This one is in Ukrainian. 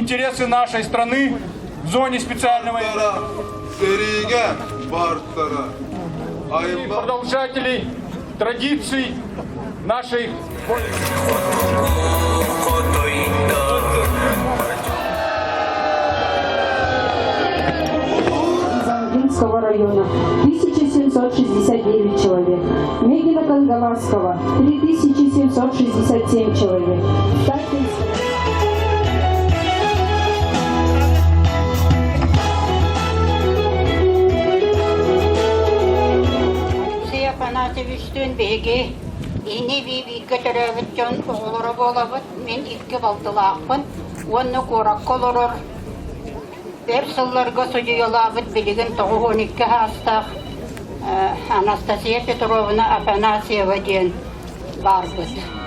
интересы нашей страны в зоне специального и продолжателей традиций нашей Заодинского района 1769 человек, Мегино-Кангаласского 3767 человек. Панасевичтен беге ине бибикке төрөбүттөн оголоро болобут мен икки балтылаакпын онну корак колорор бер сылларга сужуялаабыт билигин 9-12 хастах Анастасия Петровна Афанасьева диен барбыт.